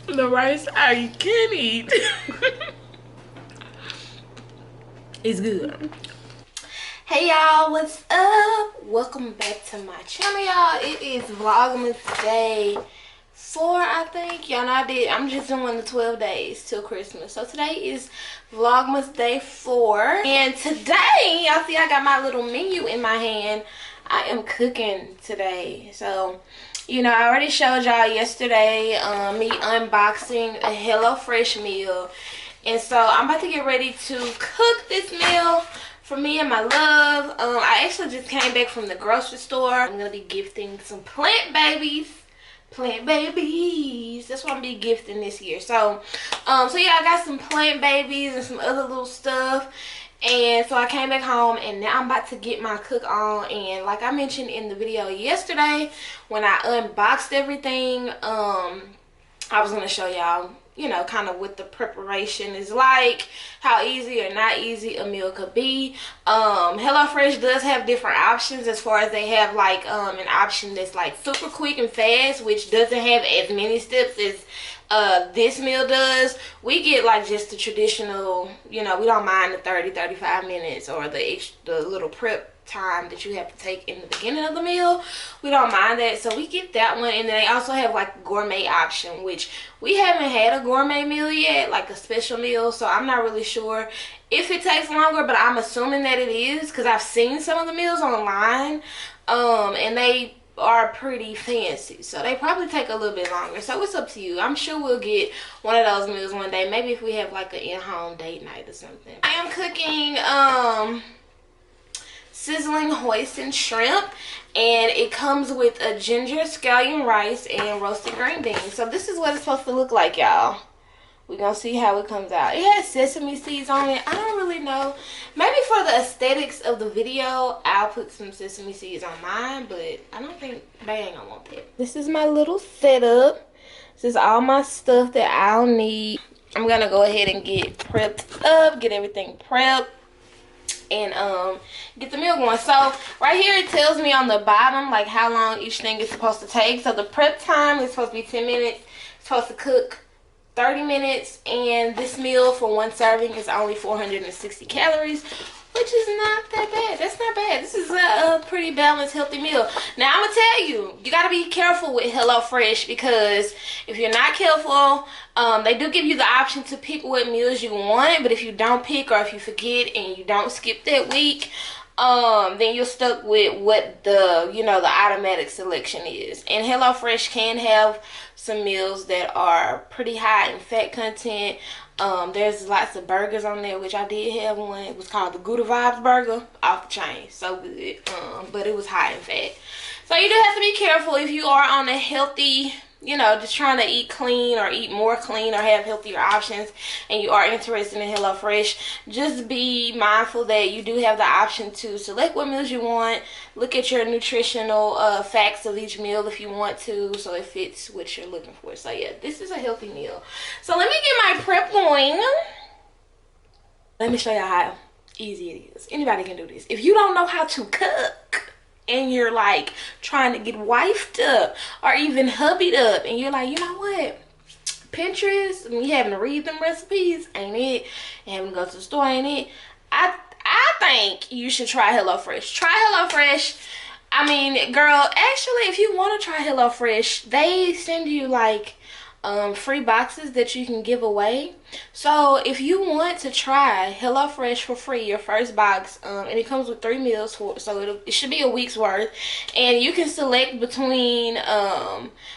The rice I can eat. It's good. Hey y'all, what's up? Welcome back to my channel, y'all. It is Vlogmas day 4, I think. Y'all know I'm just doing the 12 days till Christmas. So today is Vlogmas day 4. And today, y'all see I got my little menu in my hand. I am cooking today. So, you know, I already showed y'all yesterday me unboxing a HelloFresh meal. And so I'm about to get ready to cook this meal for me and my love. I actually just came back from the grocery store. I'm gonna be gifting some plant babies. That's what I'm gonna be gifting this year. So yeah, I got some plant babies and some other little stuff. And so I came back home and now I'm about to get my cook on. And like I mentioned in the video yesterday when I unboxed everything, I was gonna show y'all, you know, kind of what the preparation is like, how easy or not easy a meal could be. HelloFresh does have different options as far as they have like an option that's like super quick and fast, which doesn't have as many steps as this meal does. We get like just the traditional, you know, we don't mind the 30-35 minutes or the little prep time that you have to take in the beginning of the meal. We don't mind that, so we get that one. And then they also have like a gourmet option, which we haven't had a gourmet meal yet, like a special meal, so I'm not really sure if it takes longer, but I'm assuming that it is because I've seen some of the meals online and they are pretty fancy, so they probably take a little bit longer. So it's up to you. I'm sure we'll get one of those meals one day, maybe if we have like an in-home date night or something. I am cooking sizzling hoisin shrimp, and it comes with a ginger scallion rice and roasted green beans. So this is what it's supposed to look like, y'all. We're gonna see how it comes out. It has sesame seeds on it. I don't really know, maybe for the aesthetics of the video I'll put some sesame seeds on mine, but I don't think they ain't gonna want that. This is my little setup. This is all my stuff that I'll need. I'm gonna go ahead and get prepped up, get everything prepped, and get the meal going. So right here it tells me on the bottom like how long each thing is supposed to take. So the prep time is supposed to be 10 minutes. It's supposed to cook 30 minutes, and this meal for one serving is only 460 calories, which is not that bad. That's not bad. This is a pretty balanced, healthy meal. Now I'm gonna tell you, you gotta be careful with HelloFresh, because if you're not careful, they do give you the option to pick what meals you want, but if you don't pick, or if you forget and you don't skip that week, then you're stuck with what the, you know, the automatic selection is. And HelloFresh can have some meals that are pretty high in fat content. There's lots of burgers on there, which I did have one. It was called the Gouda Vibes burger, off the chain, so good. But it was high in fat, so you do have to be careful if you are on a healthy, you know, just trying to eat clean or eat more clean or have healthier options, and you are interested in HelloFresh. Just be mindful that you do have the option to select what meals you want. Look at your nutritional facts of each meal if you want to, so it fits what you're looking for. So yeah, this is a healthy meal. So let me get my prep going. Let me show you how easy it is. Anybody can do this. If you don't know how to cook, and you're like trying to get wifed up or even hubbied up, and you're like, you know what, Pinterest, and you having to read them recipes, ain't it? And having to go to the store, ain't it? I think you should try HelloFresh. Try HelloFresh. I mean, girl, actually, if you want to try HelloFresh, they send you like free boxes that you can give away. So if you want to try HelloFresh for free, your first box, and it comes with 3 meals, so it should be a week's worth, and you can select between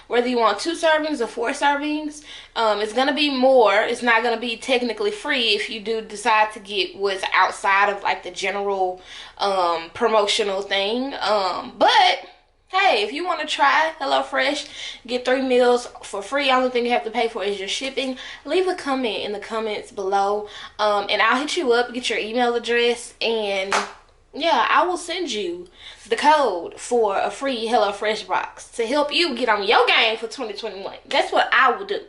whether you want 2 servings or 4 servings. It's gonna be more. It's not gonna be technically free if you do decide to get what's outside of like the general promotional thing, but hey, if you want to try HelloFresh, get 3 meals for free. Only thing you have to pay for is your shipping. Leave a comment in the comments below, and I'll hit you up, get your email address, and yeah, I will send you the code for a free HelloFresh box to help you get on your game for 2021. That's what I will do.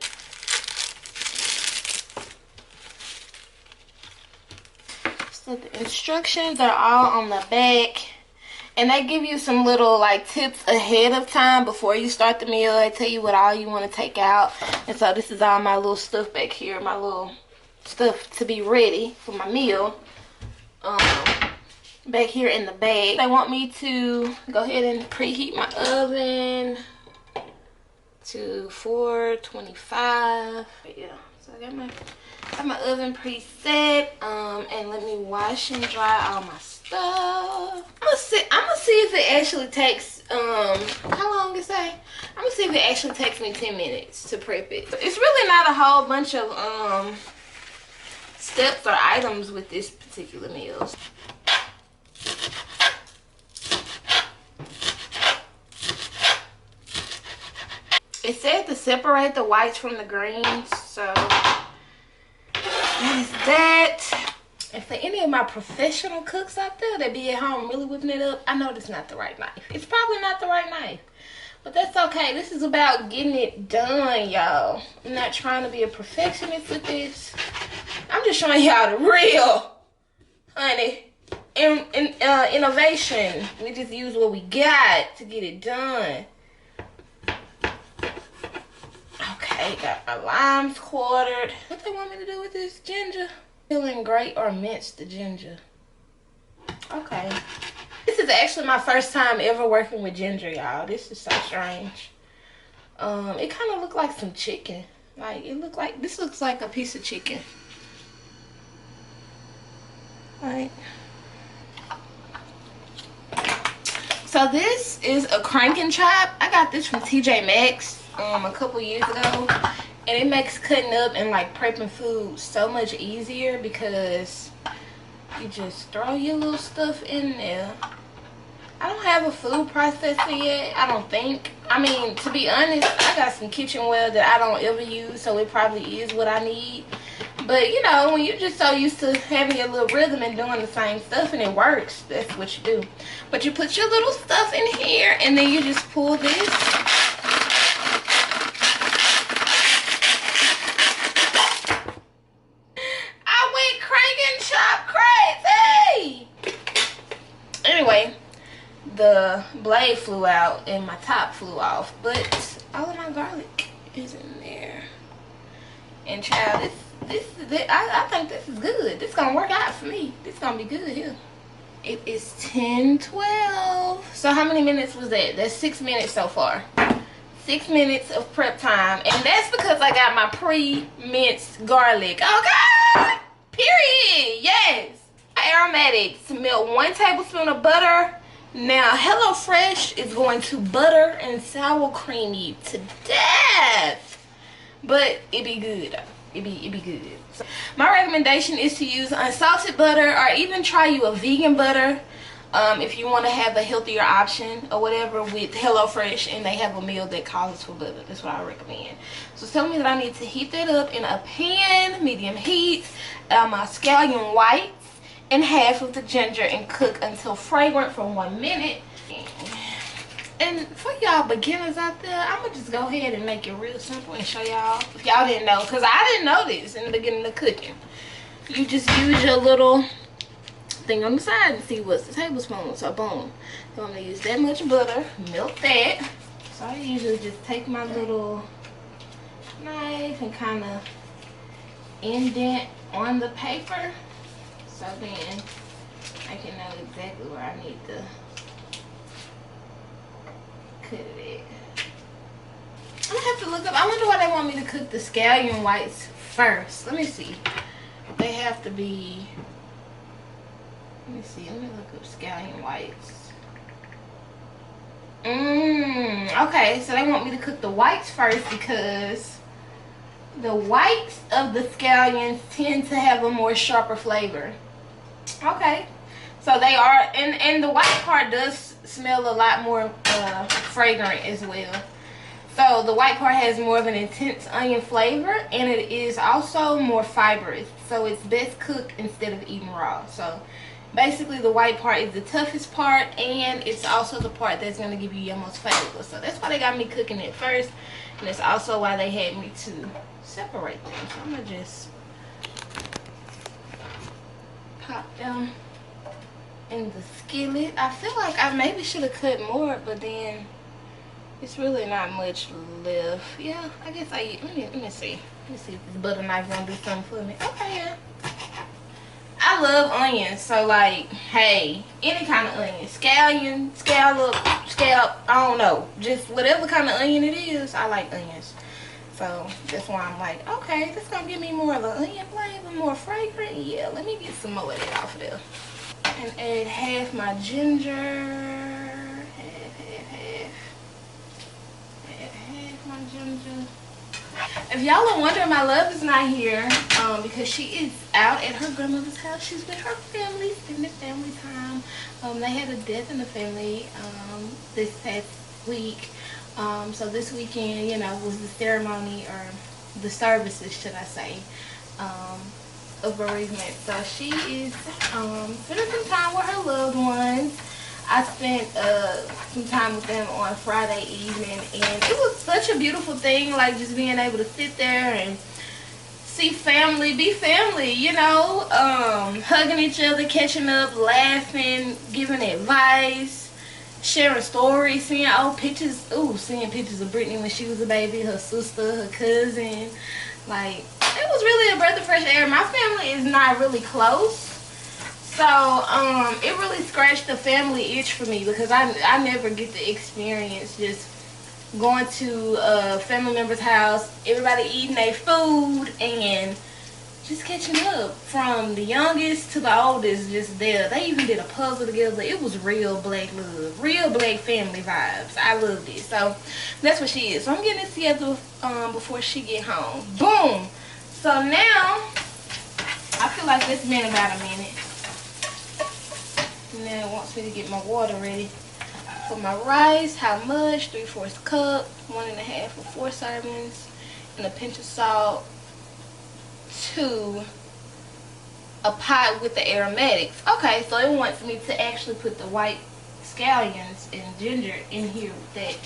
So the instructions are all on the back. And they give you some little like tips ahead of time before you start the meal. They tell you what all you want to take out. And so this is all my little stuff back here, my little stuff to be ready for my meal. Back here in the bag. They want me to go ahead and preheat my oven to 425. Yeah, so I got my oven preset. And let me wash and dry all my stuff. I'm gonna see if it actually takes how long it say? I'm gonna see if it actually takes me 10 minutes to prep it. It's really not a whole bunch of steps or items with this particular meal. It said to separate the whites from the greens, so that is that. And for any of my professional cooks out there that be at home really whipping it up, I know this is not the right knife. It's probably not the right knife, but that's okay. This is about getting it done, y'all. I'm not trying to be a perfectionist with this. I'm just showing y'all the real, honey, innovation. We just use what we got to get it done. Okay, got my limes quartered. What they want me to do with this ginger? Peel and grate or mince the ginger. Okay. This is actually my first time ever working with ginger, y'all. This is so strange. It kind of looked like some chicken. Like, this looks like a piece of chicken. Right. So this is a crank and chop. I got this from TJ Maxx a couple years ago, and it makes cutting up and like prepping food so much easier because you just throw your little stuff in there. I don't have a food processor yet, I don't think. I mean, to be honest, I got some kitchenware that I don't ever use, so it probably is what I need. But you know, when you're just so used to having your little rhythm and doing the same stuff and it works, that's what you do. But you put your little stuff in here and then you just pull this. I went crank and chop crazy. Anyway, the blade flew out and my top flew off, but all of my garlic is in there. And child, I think this is good. This is gonna work out for me. This is gonna be good here. It is 10:12. So how many minutes was that? That's 6 minutes so far. 6 minutes of prep time, and that's because I got my pre-minced garlic. Okay, period. Yes. Aromatics. Melt 1 tablespoon of butter. Now HelloFresh is going to butter and sour cream you to death, but it be good. It be good. So my recommendation is to use unsalted butter, or even try you a vegan butter if you want to have a healthier option or whatever with HelloFresh, and they have a meal that calls for butter. That's what I recommend. So it's telling me that I need to heat that up in a pan, medium heat, my scallion whites and half of the ginger, and cook until fragrant for 1 minute. And for y'all beginners out there, I'm gonna just go ahead and make it real simple and show y'all, if y'all didn't know, because I didn't know this in the beginning of cooking. You just use your little thing on the side and see what's the tablespoon. So boom, so I'm gonna use that much butter, melt that. So I usually just take my little knife and kind of indent on the paper, so then I can know exactly where I need to cut it. I'm gonna have to look up. I wonder why they want me to cook the scallion whites first. Let me see. They have to be. Let me see. Let me look up scallion whites. Okay, so they want me to cook the whites first because the whites of the scallions tend to have a more sharper flavor. Okay, so they are, and the white part does smell a lot more fragrant as well. So the white part has more of an intense onion flavor, and it is also more fibrous, so it's best cooked instead of eaten raw. So basically the white part is the toughest part, and it's also the part that's going to give you your most flavor. So that's why they got me cooking it first, and it's also why they had me to separate them. So I'm going to just pop them in the skillet. I feel like I maybe should have cut more, but then it's really not much left. Yeah, I guess let me see. Let me see if this butter knife gonna do something for me. Okay, yeah. I love onions, so like, hey, any kind of onion, scallion, scallop, I don't know, just whatever kind of onion it is, I like onions. So that's why I'm like, okay, this gonna give me more of an onion flavor, more fragrant. Yeah, let me get some more of that off of there. And add half my ginger, half my ginger. If y'all are wondering, my love is not here because she is out at her grandmother's house. She's with her family, spending family time. They had a death in the family this past week. So this weekend, you know, was the ceremony, or the services, should I say, of bereavement. So she is spending some time with her loved ones. I spent some time with them on Friday evening, and it was such a beautiful thing, like just being able to sit there and see family, be family, you know, hugging each other, catching up, laughing, giving advice, sharing stories, seeing old pictures. Ooh, seeing pictures of Brittany when she was a baby, her sister, her cousin. Like, it was really a breath of fresh air. My family is not really close. So, it really scratched the family itch for me, because I never get to experience just going to a family member's house, everybody eating their food, and just catching up from the youngest to the oldest, just there. They even did a puzzle together. It was real black love, real black family vibes. I loved it. So, that's what she is. So, I'm getting this together before she get home. Boom! So, now, I feel like it's been about a minute. Now it wants me to get my water ready for my rice. How much? 3/4 cup, 1.5 for 4 servings, and a pinch of salt to a pot with the aromatics. Okay, so it wants me to actually put the white scallions and ginger in here with that.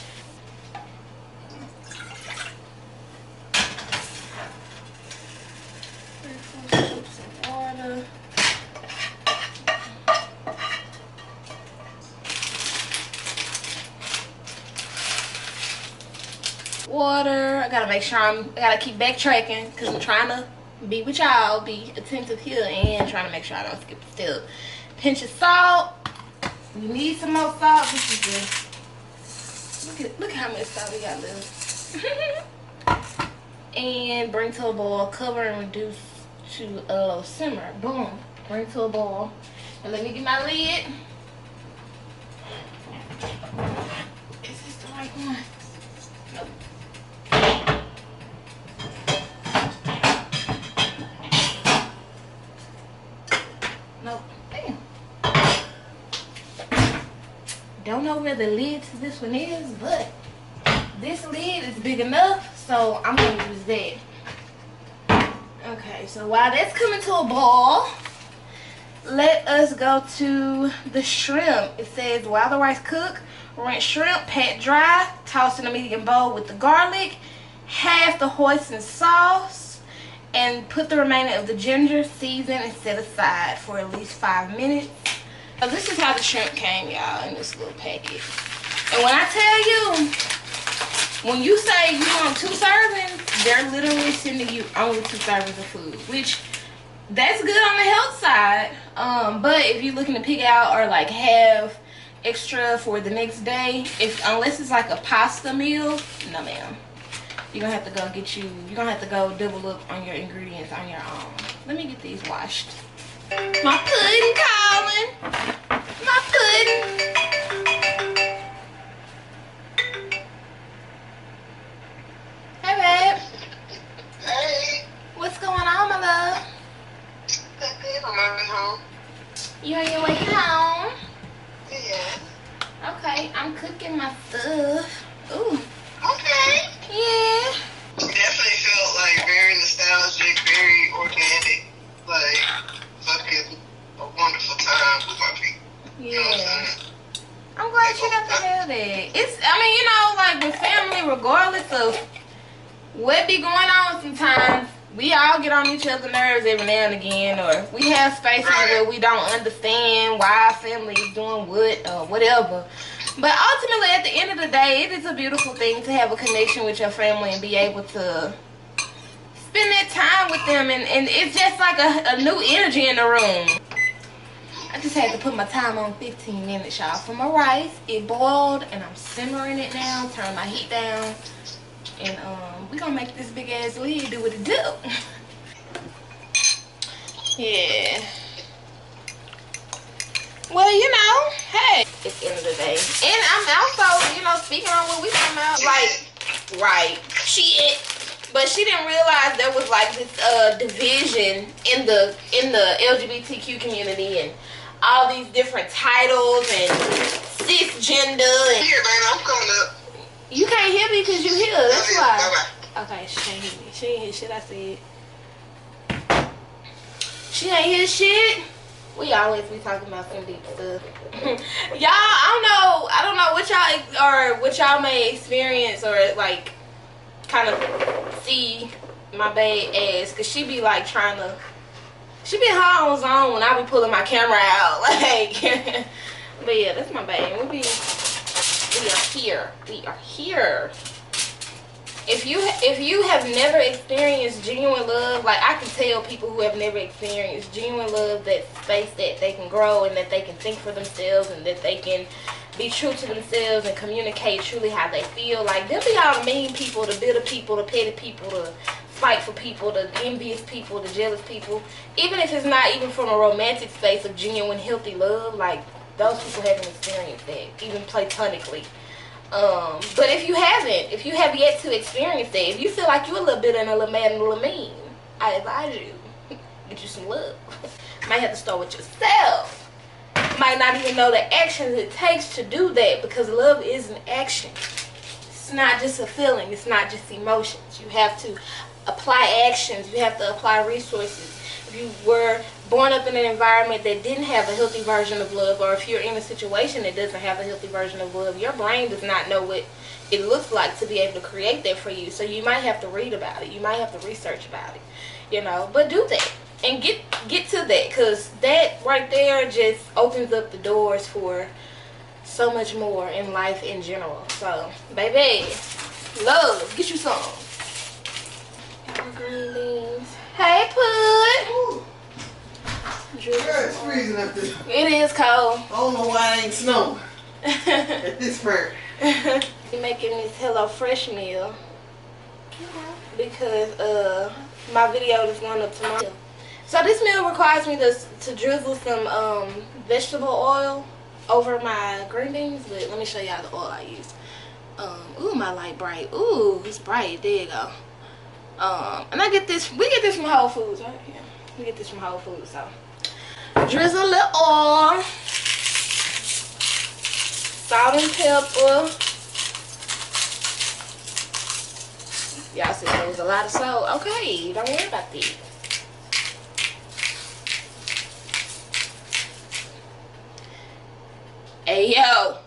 3/4 cups of water. Water. I gotta make sure I gotta keep backtracking because I'm trying to be with y'all, be attentive here, and trying to make sure I don't skip a step. Pinch of salt. We need some more salt. This is good. Look at how much salt we got left. And bring to a boil. Cover and reduce to a low simmer. Boom. Bring to a boil. And let me get my lid. Is this the right one? Nope. Nope. Damn. Don't know where the lid to this one is, but this lid is big enough, so I'm gonna use that. Okay, so while that's coming to a boil, let us go to the shrimp. It says while the rice cook, rinse shrimp, pat dry, toss in a medium bowl with the garlic, half the hoisin sauce, and put the remainder of the ginger, season, and set aside for at least 5 minutes. So this is how the shrimp came, y'all, in this little packet. And when I tell you, when you say you want 2 servings, they're literally sending you only 2 servings of food, which that's good on the health side. But if you're looking to pick out or like have extra for the next day, unless it's like a pasta meal, no ma'am. You're gonna have to go you're gonna have to go double up on your ingredients on your own. Let me get these washed. My pudding calling. My pudding. Hey babe. Hey. What's going on, my love? Nothing. I'm on my way home. You on your way home? Yeah. Okay, I'm cooking my stuff. Ooh. Okay. Yeah. Definitely felt like very nostalgic, very organic. Like, fucking a wonderful time with my people. Yeah. You know what I'm saying? I'm glad you got to have that. It's, I mean, you know, like with family, regardless of what be going on sometimes, we we all get on each other's nerves every now and again, or we have spaces where we don't understand why our family is doing what or whatever. But ultimately, at the end of the day, it is a beautiful thing to have a connection with your family and be able to spend that time with them, and it's just like a new energy in the room. I just had to put my time on 15 minutes, y'all, for my rice. It boiled, and I'm simmering it now. Turn my heat down, and we gonna make this big ass lid do what it do. Yeah. Well, you know, hey, it's the end of the day, and I'm also, you know, speaking on what we talking about, like, right, shit. But she didn't realize there was like this division in the LGBTQ community, and all these different titles and cisgender. And here, man, I'm coming up. You can't hear me because you here. That's why. Bye-bye. Okay, she can't hear me. She ain't hear shit I said. She ain't hear shit. We always be talking about some deep stuff. Y'all, I don't know what y'all may experience or like kind of see my bae as, cause she be like she be her own zone when I be pulling my camera out, like. But yeah, that's my bae. We are here. If you have never experienced genuine love, like I can tell people who have never experienced genuine love, that space that they can grow and that they can think for themselves and that they can be true to themselves and communicate truly how they feel. Like, them be all the mean people, the bitter people, the petty people, the spiteful people, the envious people, the jealous people. Even if it's not even from a romantic space of genuine, healthy love, like, those people haven't experienced that, even platonically. But if you have yet to experience that, if you feel like you're a little bitter and a little mad and a little mean, I advise you, get you some love. Might have to start with yourself. Might not even know the actions it takes to do that, because love is an action. It's not just a feeling. It's not just emotions. You have to apply actions. You have to apply resources. If you were born up in an environment that didn't have a healthy version of love, or if you're in a situation that doesn't have a healthy version of love, your brain does not know what it looks like to be able to create that for you. So you might have to read about it. You might have to research about it, you know. But do that and get to that, because that right there just opens up the doors for so much more in life in general. So, baby, love, get you some. Green beans. Hey, Pud. It's freezing up there. It is cold. I don't know why it ain't snow at this part. You're making this Hello Fresh meal because my video is going up tomorrow. So this meal requires me to drizzle some vegetable oil over my green beans, but let me show y'all the oil I use. Ooh, my light bright. Ooh, it's bright. There you go. And we get this from Whole Foods, right? Yeah, we get this from Whole Foods. So drizzle a little oil, salt and pepper. Y'all see there was a lot of salt. Okay, don't worry about that. Hey yo,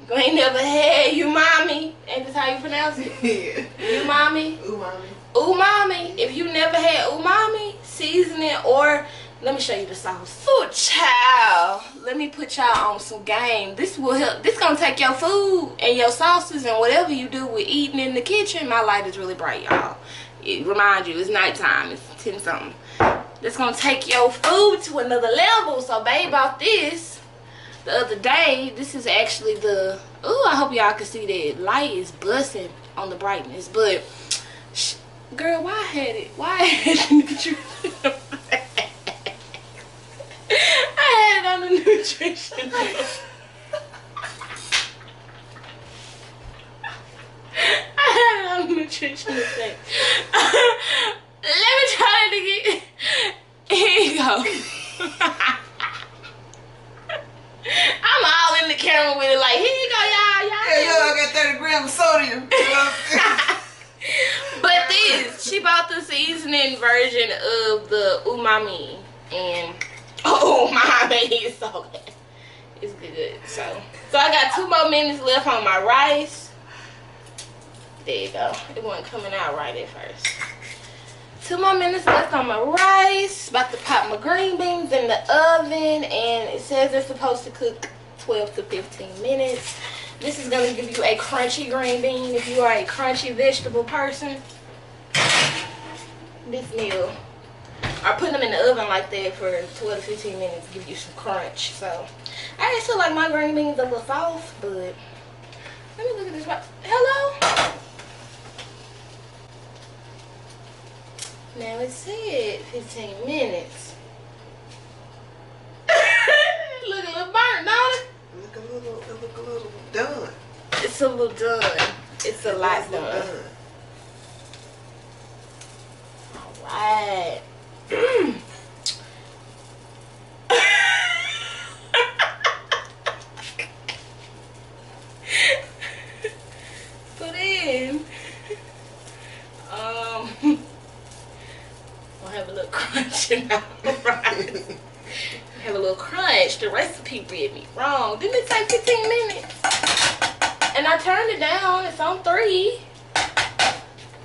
you ain't never had umami. Ain't this how you pronounce it? Yeah. Umami? Umami. Umami. If you never had umami, seasoning, or let me show you the sauce. Ooh, child. Let me put y'all on some game. This will help. This gonna take your food and your sauces and whatever you do with eating in the kitchen. My light is really bright, y'all. It remind you, it's nighttime. It's 10 something. That's gonna take your food to another level. So babe bought this the other day. This is actually the, ooh, I hope y'all can see that light is busting on the brightness. But girl, why had it nutrition? I had it on the nutrition. I had it on the nutrition thing. Let me try it again. Here you go. I'm all in the camera with it, like, here you go, y'all. Yeah, yo, I got 30 grams of sodium. But she bought the seasoning version of the umami, and oh my, it's so good. It's good. So I got 2 more minutes left on my rice. There you go. It wasn't coming out right at first. 2 more minutes left on my rice. About to pop my green beans in the oven, and it says they're supposed to cook 12 to 15 minutes. This is going to give you a crunchy green bean. If you are a crunchy vegetable person, this meal, or putting them in the oven like that for 12 to 15 minutes, give you some crunch. So I just feel like my green beans a little soft, but let me look at this. Hello? Now it said 15 minutes. Look a little burnt, don't it? It look a little done. It's a little done. It's a lot done. Alright. Put in. We'll have a little crunch now. Right. Have a little crunch. The recipe read me wrong. Didn't it say 15 minutes? And I turned it down. It's on 3.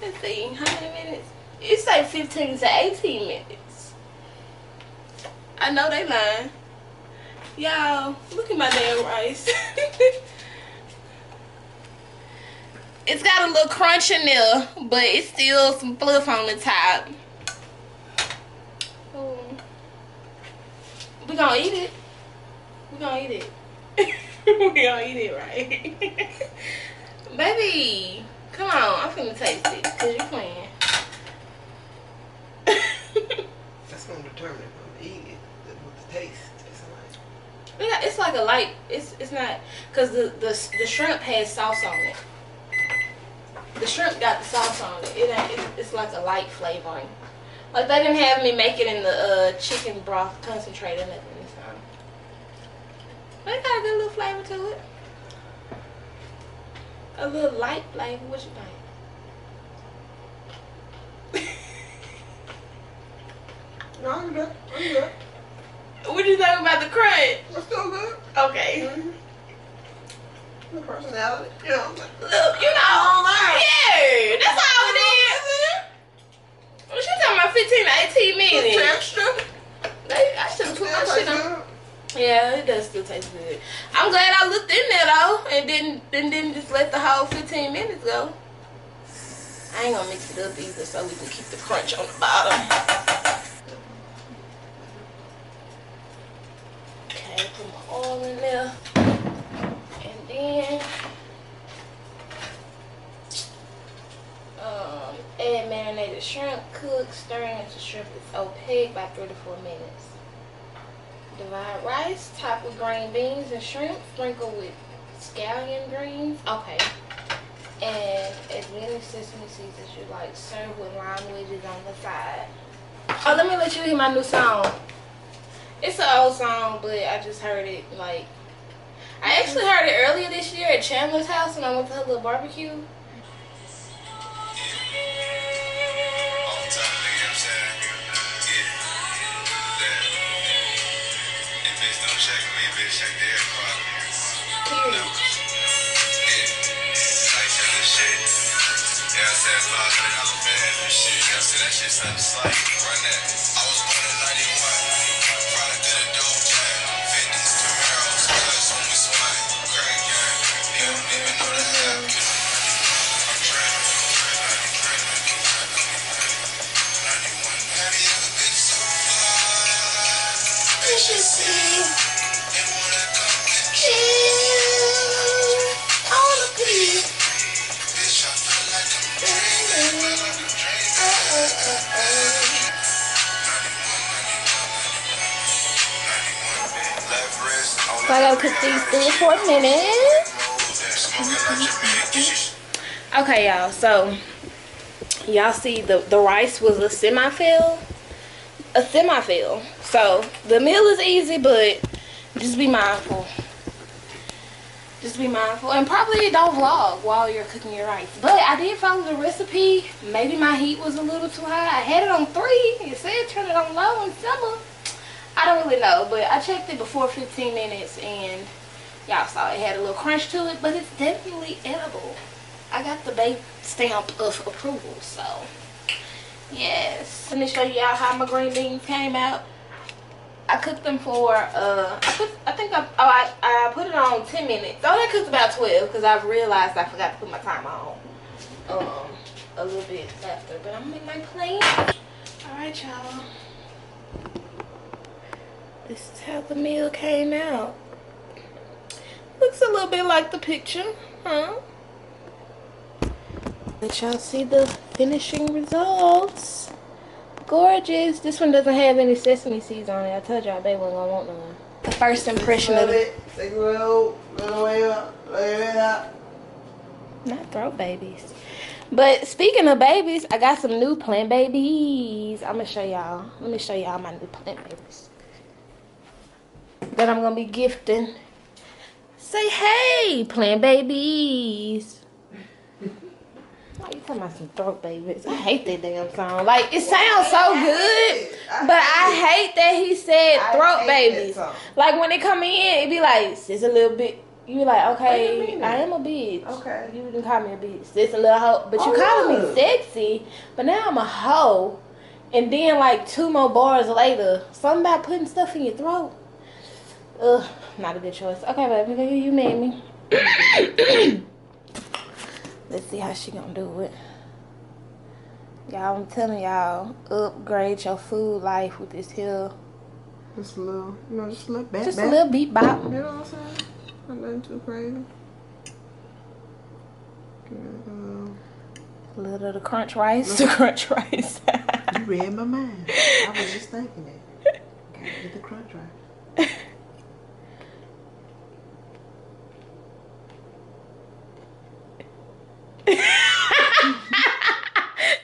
Let's see. How many minutes? It say 15 to 18 minutes. I know they lying. Y'all, look at my damn rice. It's got a little crunch in there, but it's still some fluff on the top. Oh. We gonna eat it. We gonna eat it. We gonna eat it, right? Baby, come on. I'm finna taste it, because you're playing. That's gonna determine if I'm gonna eat it, what the taste is like. Yeah, it's like a light. It's not, because the shrimp has sauce on it. The shrimp got the sauce on it. It's like a light flavoring. Like they didn't have me make it in the chicken broth concentrate or nothing this time. But it got a good little flavor to it. A little light flavor. What you think? No, I'm good. I'm good. What do you think about the crunch? It's still good. Okay. The personality. You know, Look, you know. Yeah, that's all it is. Well, she's talking about 15 to 18 minutes. texture. I should have put my shit on. Yeah, it does still taste good. I'm glad I looked in there though and didn't just let the whole 15 minutes go. I ain't gonna mix it up either so we can keep the crunch on the bottom. Okay, put my oil in there. And then add marinated shrimp, cook, stirring until shrimp is opaque by 3 to 4 minutes. Divide rice, top with green beans and shrimp, sprinkle with scallion greens. Okay. And as many sesame seeds as you like. Serve with lime wedges on the side. Oh, let me let you hear my new song. It's an old song, but I just heard it like... I actually heard it earlier this year at Chandler's house when I went to her little barbecue. So I gotta cook these 3 or 4 minutes. Okay, y'all. So y'all see the rice was a semi-fill. So the meal is easy, but just be mindful. Just be mindful, and probably don't vlog while you're cooking your rice. But I did follow the recipe. Maybe my heat was a little too high. I had it on 3. It said turn it on low and simmer. I don't really know, but I checked it before 15 minutes, and y'all saw it had a little crunch to it, but it's definitely edible. I got the bait stamp of approval, so Yes. Let me show y'all how my green beans came out. I cooked them for I put it on 10 minutes. Oh, they cooked about 12 because I realized I forgot to put my timer on a little bit after. But I'm gonna make my plate. Alright, y'all. This is how the meal came out. Looks a little bit like the picture, huh? Let y'all see the finishing results. Gorgeous. This one doesn't have any sesame seeds on it. I told y'all baby wasn't gonna want none. The first impression of it. Not throat babies. But speaking of babies, I got some new plant babies. I'm gonna show y'all. Let me show y'all my new plant babies that I'm gonna be gifting. Say hey, plant babies. Why you talking about some throat babies? I hate that damn song. Like, it sounds so good, but I hate that he said throat babies. Like, when they come in, it be like, it's a little bit. You be like, okay, I am a bitch. Okay. You didn't call me a bitch. It's a little hoe. But you calling me sexy, but now I'm a hoe. And then, like, 2 more bars later, something about putting stuff in your throat. Ugh, not a good choice. Okay, baby, you made me. Let's see how she gonna do it. Y'all, I'm telling y'all, upgrade your food life with this here. Just a little, just a little bap. Just a little beat bop. You know what I'm saying? Not nothing too crazy. A little of the crunch rice. The crunch rice. You read my mind. I was just thinking that. Gotta get the crunch rice.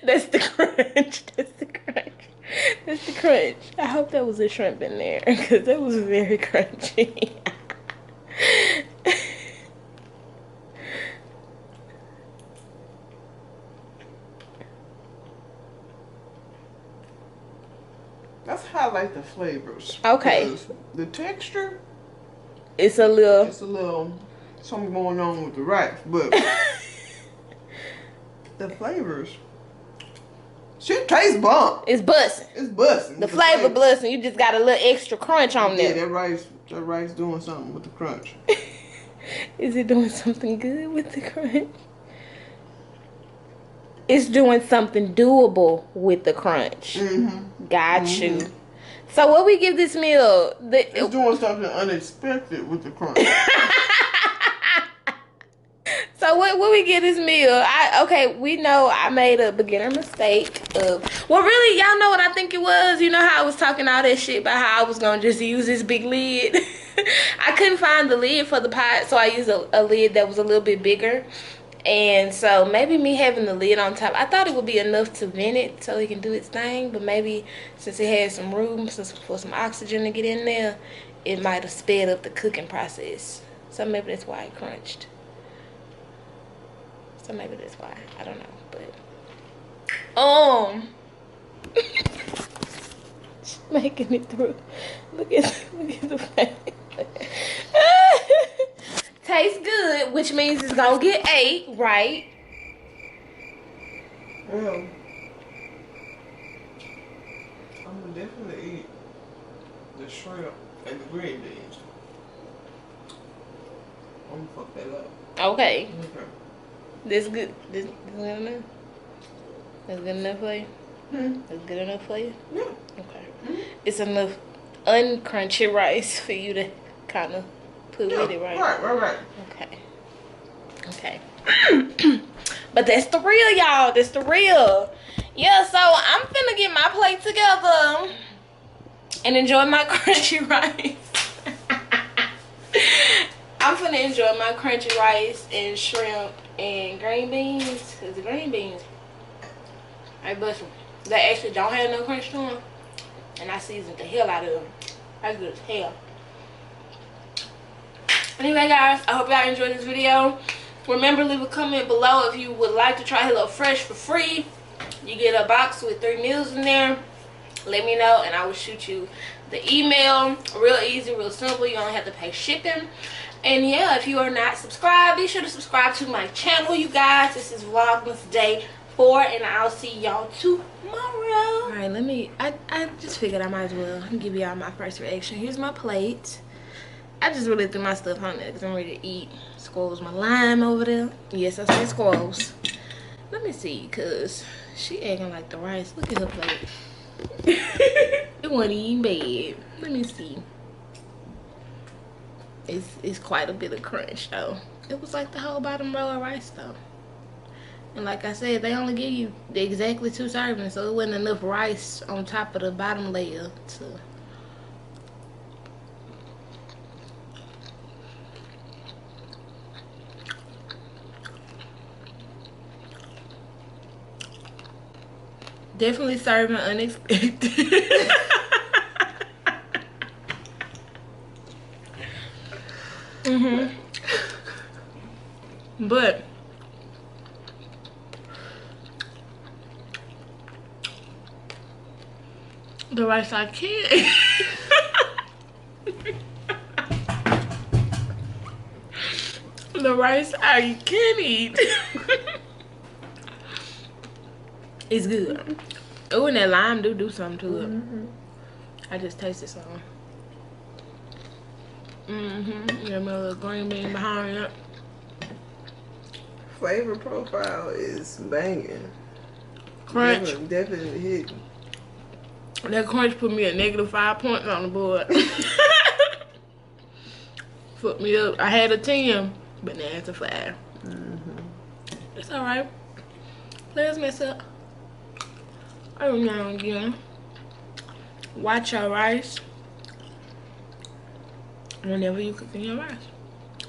That's the crunch. That's the crunch. That's the crunch. I hope that was a shrimp in there because that was very crunchy. That's how I like the flavors. Okay. The texture. It's a little something going on with the rice, but the flavors. Shit tastes bomb. It's busting. It's busting. The flavor busting. You just got a little extra crunch on there. Yeah, that rice doing something with the crunch. Is it doing something good with the crunch? It's doing something doable with the crunch. Mm-hmm. Got you. So what we give this meal? It's doing something unexpected with the crunch. So what we get this meal? We know I made a beginner mistake of, well, really, y'all know what I think it was. You know how I was talking all that shit about how I was gonna just use this big lid. I couldn't find the lid for the pot, so I used a lid that was a little bit bigger. And so maybe me having the lid on top, I thought it would be enough to vent it so it can do its thing. But maybe since it had some room for some oxygen to get in there, it might have sped up the cooking process. So maybe that's why it crunched. So maybe that's why. I don't know. But making it through. Look at the face. Tastes good, which means it's gonna get 8, right? Well, I'm gonna definitely eat the shrimp and the green beans. I'm gonna fuck that up. Okay. This good. This good enough? That's good enough for you? That's good enough for you? Yeah. Okay. It's enough uncrunchy rice for you to kind of put with it, right? Right. Okay. But that's the real, y'all. That's the real. Yeah, so I'm finna get my plate together and enjoy my crunchy rice. I'm finna enjoy my crunchy rice and shrimp and green beans. Cause the green beans, they actually don't have no crunch to them. And I seasoned the hell out of them. That's good as hell. Anyway, guys, I hope y'all enjoyed this video. Remember, leave a comment below if you would like to try HelloFresh for free. You get a box with 3 meals in there. Let me know and I will shoot you the email. Real easy, real simple. You only have to pay shipping. And yeah, if you are not subscribed, be sure to subscribe to my channel, you guys. This is Vlogmas Day 4, and I'll see y'all tomorrow. All right, I just figured I might as well give y'all my first reaction. Here's my plate. I just really threw my stuff on there because I'm ready to eat. Squirrels my lime over there. Yes, I said squirrels. Let me see, cause she acting like the rice. Look at her plate. It wasn't even bad. Let me see. It's quite a bit of crunch though. It was like the whole bottom row of rice though. And like I said, they only give you exactly 2 servings, so it wasn't enough rice on top of the bottom layer to. Definitely serving unexpected. But the rice I can't. The rice I can eat. It's good. Oh, and that lime do something to it. I just tasted some. Got my little green bean behind it. Flavor profile is banging. Crunch. Definitely hitting. That crunch put me at -5 points on the board. Put me up. I had a 10, but now it's a 5. It's alright. Let's mess up. Every now and again. Watch your rice whenever you cooking your rice.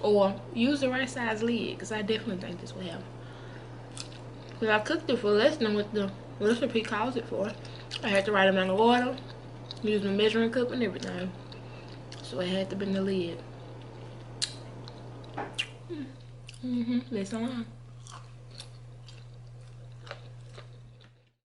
Or use the right size lid, because I definitely think this will help. Because I cooked it for less than what the recipe calls it for. I had the right amount of water, use my measuring cup and everything. So it had to be in the lid. Listen on.